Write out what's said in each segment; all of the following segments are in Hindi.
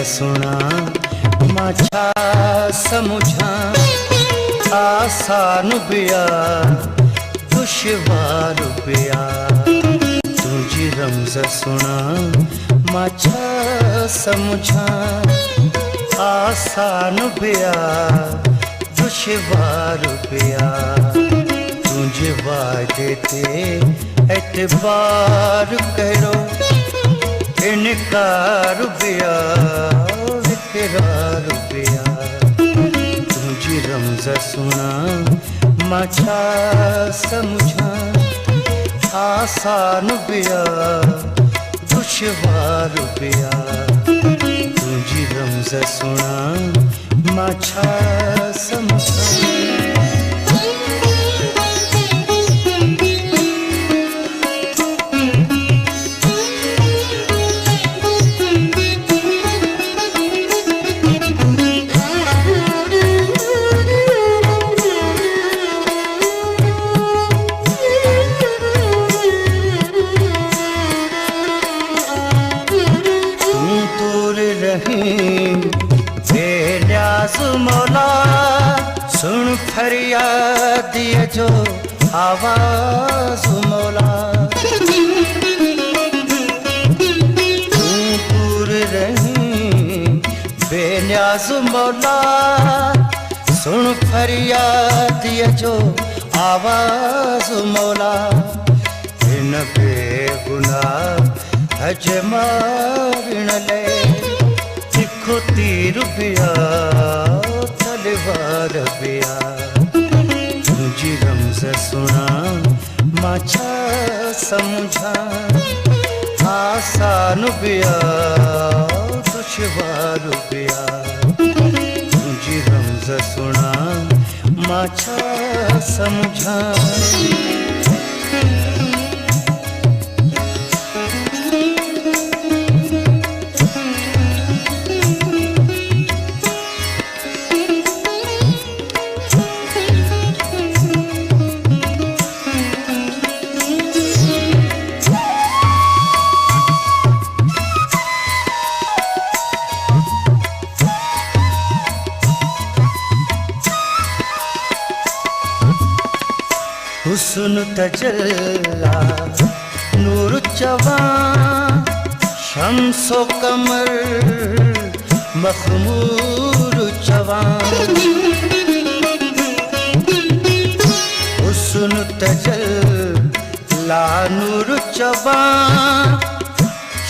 सुना माझा समुझा आसान बिया दुश्वार बिया तुझी रमज सुना माझा समुझा आसान बिया दुश्वार बिया तुझे वादे ते एतबार करो इनकार बिया इकरार बिया तुझी रमज सुना माझा समझा आसान बिया दुश्वार बिया तुझी रमज सुना माझा समझा बेलियाज़ मौला सुन फरियाद ये जो आवाज़ मौला तू दूर रही बेलियाज़ मौला सुन फरियाद ये जो आवाज़ मौला इन बेगुनाह हज मारण ले तिखो तीर बिया तलवार बिया तुझी रमज सुना माझा समझा आसान बिया दुश्वार बिया तुझी रमज सुना माझा समझा हुस्न तजल्ला नूर जवां शम्सो कमर मखमूर जवां हुस्न तजल्ला नूर जवां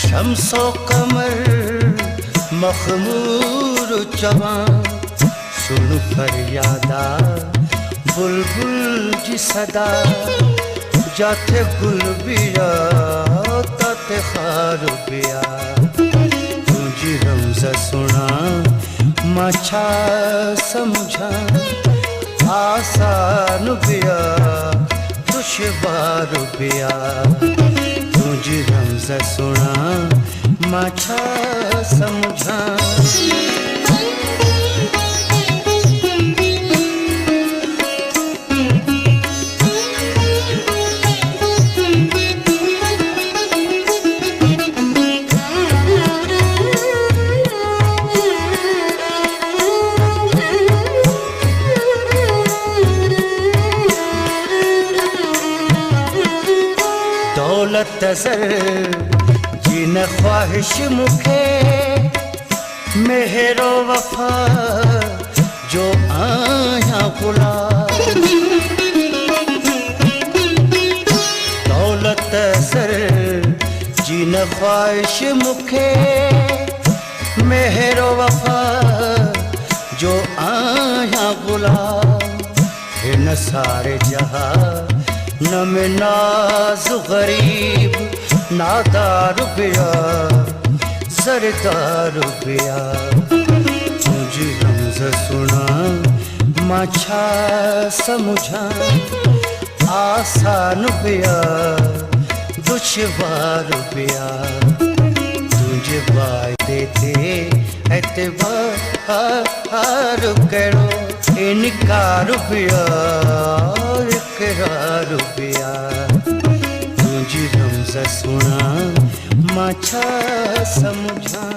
शम्सो कमर मखमूर जवां सुन फरियादा बुलबुल जी सदा जाते गुल बिया ताते खार बिया तुझी रमज सुना माझा समझा आसान बिया दुश्वार बिया तुझी रमज सुना माझा समझा दौलत सर जिन ख्वाहिश मुखे मेहरो वफा जो आया गुला दौलत सर जिन ख्वाहिश मुखे मेहरो वफा जो आया गुला इन सारे जहां न में नाज गरीब नादार बिया सरदार बिया तुझी रमज सुना माछा समुझा आसान बिया दुश्वार बिया तुझे वायदे थे एतबार करो इनकार बिया इकरार बिया तुझे रमज सुना माछा समुझा